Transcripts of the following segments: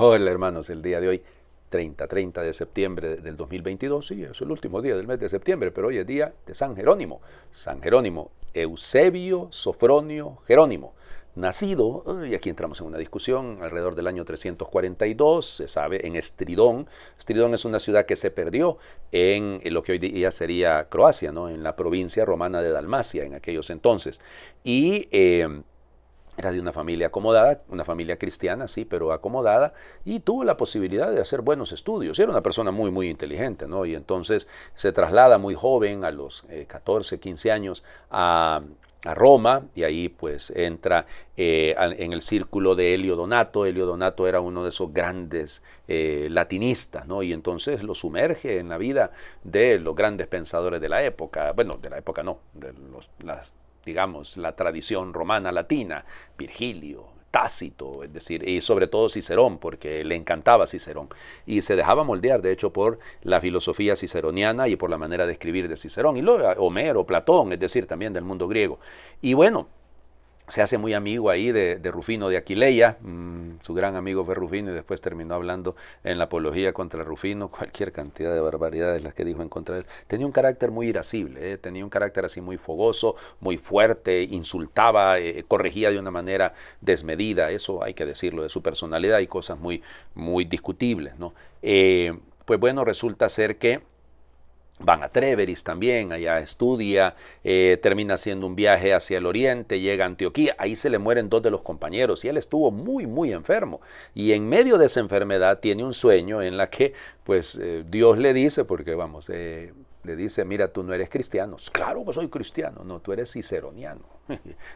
Hola hermanos, el día de hoy, 30 de septiembre del 2022, sí, es el último día del mes de septiembre, pero hoy es día de San Jerónimo, Eusebio Sofronio Jerónimo, nacido, y aquí entramos en una discusión, alrededor del año 342, se sabe, en Estridón. Estridón es una ciudad que se perdió en lo que hoy día sería Croacia, ¿no? En la provincia romana de Dalmacia en aquellos entonces. Y era de una familia acomodada, una familia cristiana, sí, pero acomodada, y tuvo la posibilidad de hacer buenos estudios. Era una persona muy, muy inteligente, ¿no? Y entonces se traslada muy joven, a los 14, 15 años, a Roma, y ahí pues entra en el círculo de Helio Donato. Helio Donato era uno de esos grandes latinistas, ¿no? Y entonces lo sumerge en la vida de los grandes pensadores de la época, bueno, de la época no, de digamos, la tradición romana latina, Virgilio, Tácito, es decir, y sobre todo Cicerón, porque le encantaba Cicerón, y se dejaba moldear, de hecho, por la filosofía ciceroniana y por la manera de escribir de Cicerón, y luego Homero, Platón, es decir, también del mundo griego. Y bueno, se hace muy amigo ahí de Rufino de Aquileia, su gran amigo fue Rufino, y después terminó hablando en la apología contra Rufino, cualquier cantidad de barbaridades las que dijo en contra de él. Tenía un carácter muy irascible, tenía un carácter así muy fogoso, muy fuerte, insultaba, corregía de una manera desmedida, eso hay que decirlo, de su personalidad hay cosas muy, muy discutibles, ¿no? Pues bueno, resulta ser que van a Treveris también, allá estudia, termina haciendo un viaje hacia el oriente, llega a Antioquía, ahí se le mueren dos de los compañeros y él estuvo muy, muy enfermo. Y en medio de esa enfermedad tiene un sueño en la que pues Dios le dice, porque vamos, le dice, mira, tú no eres cristiano. Claro que soy cristiano, no, tú eres ciceroniano.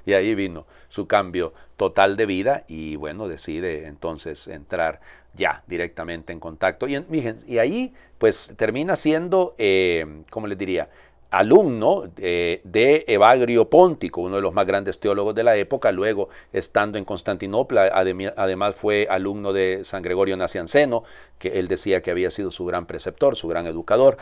Y ahí vino su cambio total de vida y bueno, decide entonces entrar ya directamente en contacto. Y ahí pues termina siendo, ¿cómo les diría? Alumno de Evagrio Póntico, uno de los más grandes teólogos de la época. Luego, estando en Constantinopla, además fue alumno de San Gregorio Nacianceno, que él decía que había sido su gran preceptor, su gran educador.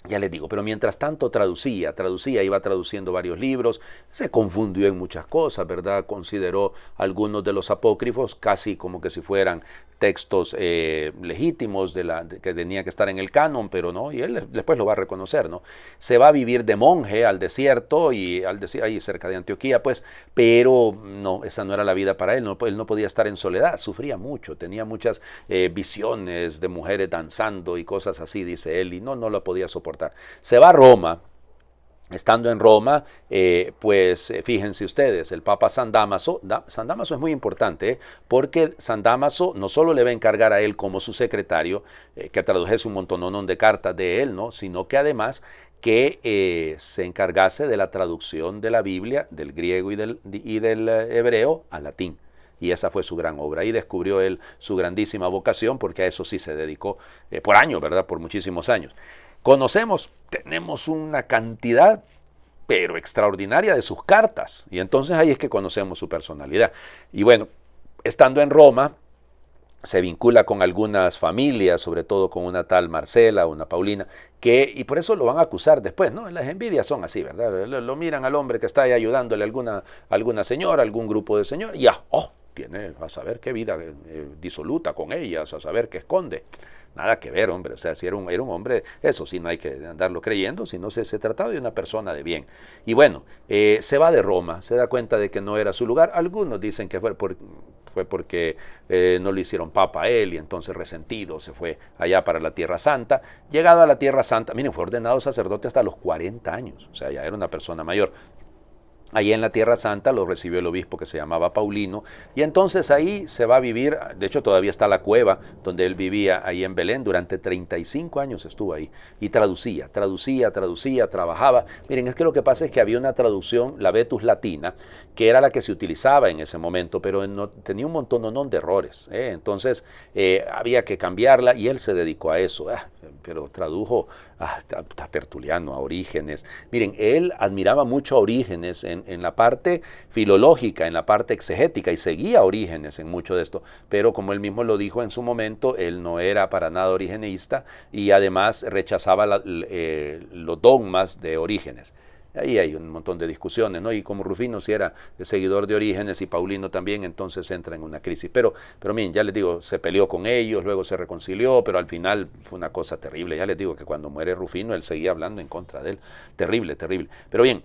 Ya les digo, pero mientras tanto traducía, iba traduciendo varios libros, se confundió en muchas cosas, ¿verdad? Consideró algunos de los apócrifos casi como que si fueran textos legítimos que tenía que estar en el canon, pero no, y él después lo va a reconocer, ¿no? Se va a vivir de monje al desierto, y ahí cerca de Antioquía, pues, pero no, esa no era la vida para él, no, él no podía estar en soledad, sufría mucho, tenía muchas visiones de mujeres danzando y cosas así, dice él, y no lo podía soportar. Se va a Roma. Estando en Roma, pues fíjense ustedes, el Papa San Dámaso es muy importante, porque San Dámaso no solo le va a encargar a él como su secretario, que tradujese un montonón de cartas de él, ¿no? Sino que además que se encargase de la traducción de la Biblia, del griego y del hebreo al latín. Y esa fue su gran obra. Ahí descubrió él su grandísima vocación, porque a eso sí se dedicó por años, ¿verdad? Por muchísimos años. Tenemos una cantidad, pero extraordinaria, de sus cartas. Y entonces ahí es que conocemos su personalidad. Y bueno, estando en Roma, se vincula con algunas familias, sobre todo con una tal Marcela, una Paulina, y por eso lo van a acusar después, ¿no? Las envidias son así, ¿verdad? Lo miran al hombre que está ahí ayudándole a alguna señora, algún grupo de señores, y ya, tiene a saber qué vida disoluta con ellas, a saber qué esconde. Nada que ver, hombre, o sea, si era un hombre, eso sí, no hay que andarlo creyendo, sino se trataba de una persona de bien. Y bueno, se va de Roma, se da cuenta de que no era su lugar. Algunos dicen que fue porque no le hicieron papa a él, y entonces resentido se fue allá para la Tierra Santa. Llegado a la Tierra Santa, miren, fue ordenado sacerdote hasta los 40 años, o sea, ya era una persona mayor. Allí en la Tierra Santa lo recibió el obispo que se llamaba Paulino, y entonces ahí se va a vivir. De hecho todavía está la cueva donde él vivía, ahí en Belén. Durante 35 años estuvo ahí y traducía, trabajaba. Miren, es que lo que pasa es que había una traducción, la Vetus Latina, que era la que se utilizaba en ese momento, pero tenía un montón de errores, entonces había que cambiarla, y él se dedicó a eso, pero tradujo a Tertuliano, a Orígenes. Miren, él admiraba mucho a Orígenes en la parte filológica, en la parte exegética, y seguía a Orígenes en mucho de esto, pero como él mismo lo dijo en su momento, él no era para nada origenista, y además rechazaba los dogmas de Orígenes. Ahí hay un montón de discusiones, ¿no? Y como Rufino si era seguidor de Orígenes y Paulino también, entonces entra en una crisis. Pero miren, ya les digo, se peleó con ellos, luego se reconcilió, pero al final fue una cosa terrible. Ya les digo que cuando muere Rufino, él seguía hablando en contra de él. Terrible, terrible. Pero bien,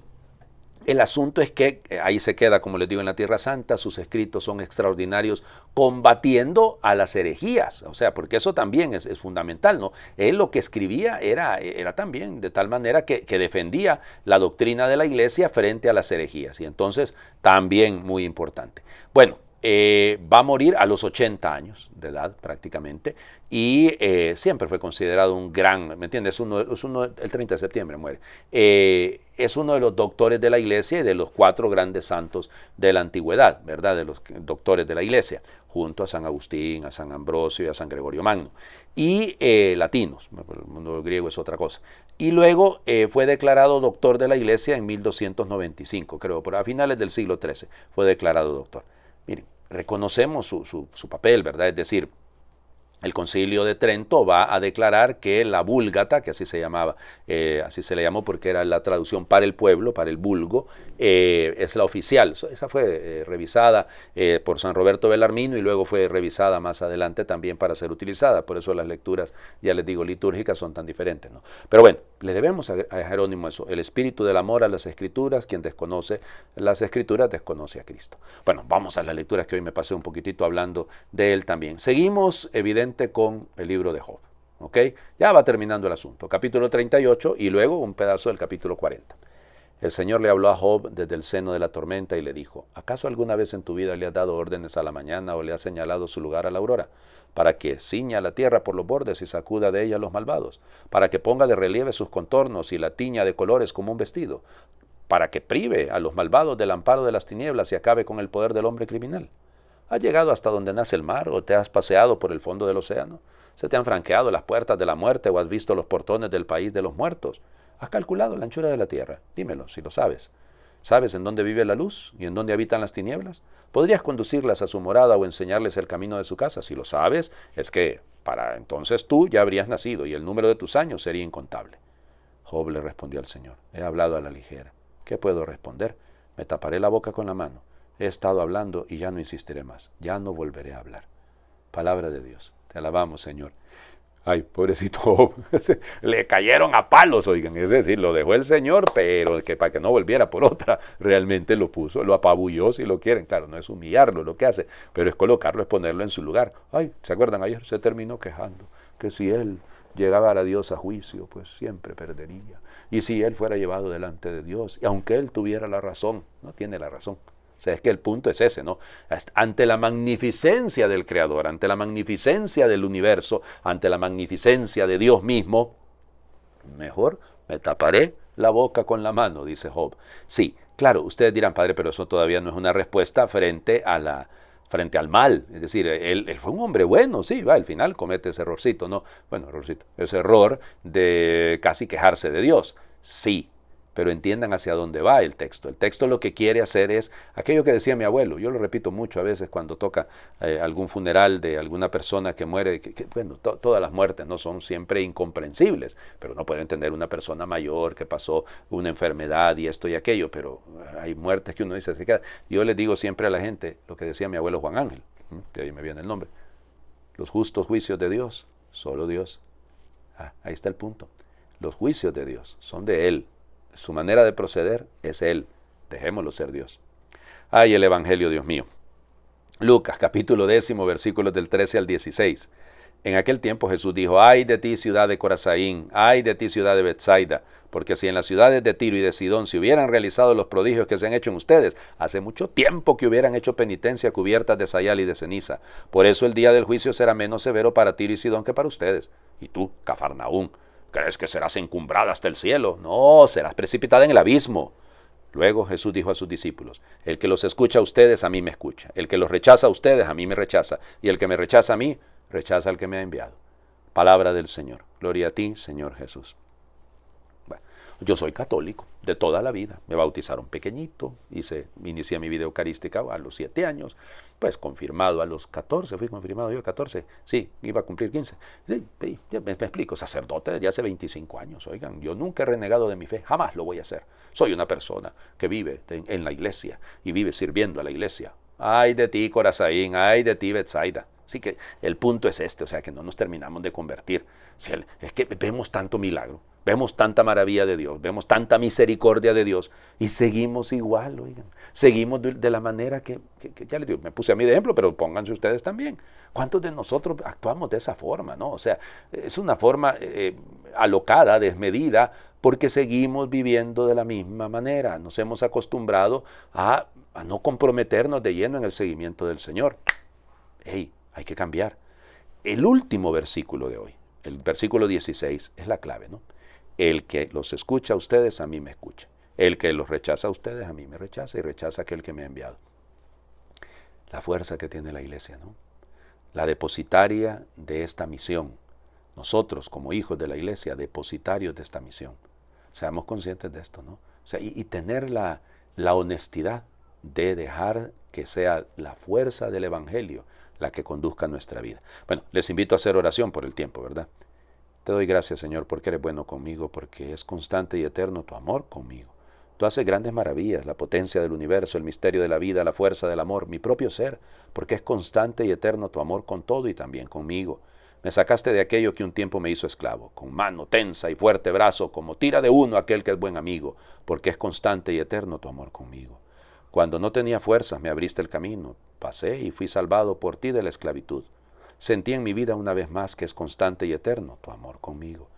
el asunto es que ahí se queda, como les digo, en la Tierra Santa, sus escritos son extraordinarios combatiendo a las herejías, o sea, porque eso también es fundamental, ¿no? Él lo que escribía era también de tal manera que defendía la doctrina de la Iglesia frente a las herejías, y entonces también muy importante. Bueno, va a morir a los 80 años de edad prácticamente, y siempre fue considerado un gran, ¿me entiendes? El 30 de septiembre muere. Es uno de los doctores de la Iglesia y de los 4 grandes santos de la antigüedad, ¿verdad? De los doctores de la Iglesia, junto a San Agustín, a San Ambrosio y a San Gregorio Magno. Y latinos, el mundo griego es otra cosa. Y luego fue declarado doctor de la Iglesia en 1295, creo, a finales del siglo XIII fue declarado doctor. Miren, reconocemos su papel, ¿verdad? Es decir, el Concilio de Trento va a declarar que la Vúlgata, que así se llamaba, así se le llamó porque era la traducción para el pueblo, para el vulgo, es la oficial. Esa fue revisada por San Roberto Bellarmino y luego fue revisada más adelante también para ser utilizada. Por eso las lecturas, ya les digo, litúrgicas son tan diferentes, ¿no? Pero bueno, le debemos a Jerónimo eso, el espíritu del amor a las Escrituras. Quien desconoce las Escrituras desconoce a Cristo. Bueno, vamos a las lecturas que hoy me pasé un poquitito hablando de él también. Seguimos, evidentemente, con el libro de Job. ¿Ok? Ya va terminando el asunto. Capítulo 38 y luego un pedazo del capítulo 40. El Señor le habló a Job desde el seno de la tormenta y le dijo: ¿acaso alguna vez en tu vida le has dado órdenes a la mañana o le has señalado su lugar a la aurora, para que ciña la tierra por los bordes y sacuda de ella a los malvados, para que ponga de relieve sus contornos y la tiña de colores como un vestido, para que prive a los malvados del amparo de las tinieblas y acabe con el poder del hombre criminal? ¿Has llegado hasta donde nace el mar o te has paseado por el fondo del océano? ¿Se te han franqueado las puertas de la muerte o has visto los portones del país de los muertos? ¿Has calculado la anchura de la tierra? Dímelo, si lo sabes. ¿Sabes en dónde vive la luz y en dónde habitan las tinieblas? ¿Podrías conducirlas a su morada o enseñarles el camino de su casa? Si lo sabes, es que para entonces tú ya habrías nacido y el número de tus años sería incontable. Job le respondió al Señor: he hablado a la ligera. ¿Qué puedo responder? Me taparé la boca con la mano. He estado hablando y ya no insistiré más. Ya no volveré a hablar. Palabra de Dios. Te alabamos, Señor. Ay, pobrecito Job. Le cayeron a palos, oigan. Es decir, lo dejó el Señor, pero que para que no volviera por otra, realmente lo puso, lo apabulló, si lo quieren. Claro, no es humillarlo lo que hace, pero es colocarlo, es ponerlo en su lugar. Ay, ¿se acuerdan? Ayer se terminó quejando que si él llegaba a Dios a juicio, pues siempre perdería. Y si él fuera llevado delante de Dios, y aunque él tuviera la razón, no tiene la razón. O sea, es que el punto es ese, ¿no? Ante la magnificencia del Creador, ante la magnificencia del universo, ante la magnificencia de Dios mismo, mejor me taparé la boca con la mano, dice Job. Sí, claro, ustedes dirán: padre, pero eso todavía no es una respuesta frente al mal. Es decir, él fue un hombre bueno, sí, al final comete ese errorcito, ¿no? Bueno, ese error de casi quejarse de Dios, sí. Pero entiendan hacia dónde va el texto. El texto lo que quiere hacer es aquello que decía mi abuelo. Yo lo repito mucho a veces cuando toca algún funeral de alguna persona que muere. Bueno, todas las muertes no son siempre incomprensibles, pero no puede entender una persona mayor que pasó una enfermedad y esto y aquello, pero hay muertes que uno dice se queda. Yo les digo siempre a la gente lo que decía mi abuelo Juan Ángel, de ahí me viene el nombre: los justos juicios de Dios, solo Dios. Ahí está el punto. Los juicios de Dios son de Él. Su manera de proceder es Él. Dejémoslo ser Dios. Ay, el Evangelio, Dios mío. Lucas, capítulo 10, versículos del 13 al 16. En aquel tiempo Jesús dijo: ay de ti, ciudad de Corazaín, ay de ti, ciudad de Betsaida, porque si en las ciudades de Tiro y de Sidón se hubieran realizado los prodigios que se han hecho en ustedes, hace mucho tiempo que hubieran hecho penitencia cubiertas de sayal y de ceniza. Por eso el día del juicio será menos severo para Tiro y Sidón que para ustedes. Y tú, Cafarnaúm, ¿crees que serás encumbrada hasta el cielo? No, serás precipitada en el abismo. Luego Jesús dijo a sus discípulos: el que los escucha a ustedes, a mí me escucha. El que los rechaza a ustedes, a mí me rechaza. Y el que me rechaza a mí, rechaza al que me ha enviado. Palabra del Señor. Gloria a ti, Señor Jesús. Bueno, Yo soy católico de toda la vida. Me bautizaron pequeñito, inicié mi vida eucarística a los 7 años, pues confirmado a los 14, fui confirmado yo a 14, sí, iba a cumplir 15. Sí, ya me explico, sacerdote desde hace 25 años, oigan, yo nunca he renegado de mi fe, jamás lo voy a hacer. Soy una persona que vive en la iglesia y vive sirviendo a la iglesia. Ay de ti, Corazaín, ay de ti, Betsaida. Así que el punto es este, o sea, que no nos terminamos de convertir. Es que vemos tanto milagro, vemos tanta maravilla de Dios, vemos tanta misericordia de Dios y seguimos igual, oigan. Seguimos de la manera que ya les digo, me puse a mí de ejemplo, pero pónganse ustedes también. ¿Cuántos de nosotros actuamos de esa forma, no? O sea, es una forma alocada, desmedida, porque seguimos viviendo de la misma manera. Nos hemos acostumbrado a no comprometernos de lleno en el seguimiento del Señor. Hey, hay que cambiar. El último versículo de hoy, el versículo 16, es la clave, ¿no? El que los escucha a ustedes, a mí me escucha. El que los rechaza a ustedes, a mí me rechaza y rechaza a aquel que me ha enviado. La fuerza que tiene la iglesia, ¿no? La depositaria de esta misión. Nosotros, como hijos de la iglesia, depositarios de esta misión. Seamos conscientes de esto, ¿no? O sea, y tener la honestidad de dejar que sea la fuerza del Evangelio la que conduzca nuestra vida. Bueno, les invito a hacer oración por el tiempo, ¿verdad? Te doy gracias, Señor, porque eres bueno conmigo, porque es constante y eterno tu amor conmigo. Tú haces grandes maravillas, la potencia del universo, el misterio de la vida, la fuerza del amor, mi propio ser, porque es constante y eterno tu amor con todo y también conmigo. Me sacaste de aquello que un tiempo me hizo esclavo, con mano tensa y fuerte brazo, como tira de uno aquel que es buen amigo, porque es constante y eterno tu amor conmigo. Cuando no tenía fuerzas me abriste el camino, pasé y fui salvado por ti de la esclavitud. Sentí en mi vida una vez más que es constante y eterno tu amor conmigo.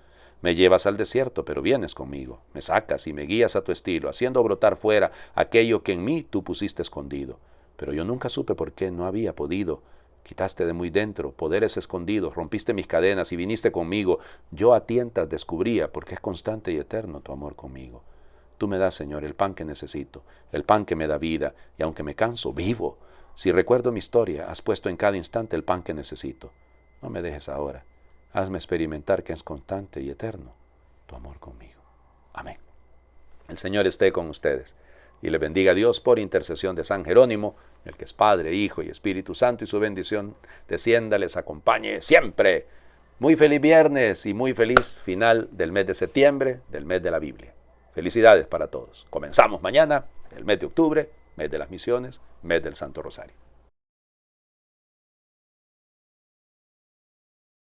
Me llevas al desierto, pero vienes conmigo. Me sacas y me guías a tu estilo, haciendo brotar fuera aquello que en mí tú pusiste escondido. Pero yo nunca supe por qué no había podido. Quitaste de muy dentro poderes escondidos, rompiste mis cadenas y viniste conmigo. Yo a tientas descubría porque es constante y eterno tu amor conmigo. Tú me das, Señor, el pan que necesito, el pan que me da vida, y aunque me canso, vivo. Si recuerdo mi historia, has puesto en cada instante el pan que necesito. No me dejes ahora. Hazme experimentar que es constante y eterno tu amor conmigo. Amén. El Señor esté con ustedes y le bendiga a Dios por intercesión de San Jerónimo, el que es Padre, Hijo y Espíritu Santo, y su bendición descienda, les acompañe siempre. Muy feliz viernes y muy feliz final del mes de septiembre, del mes de la Biblia. Felicidades para todos. Comenzamos mañana, el mes de octubre, mes de las misiones, mes del Santo Rosario.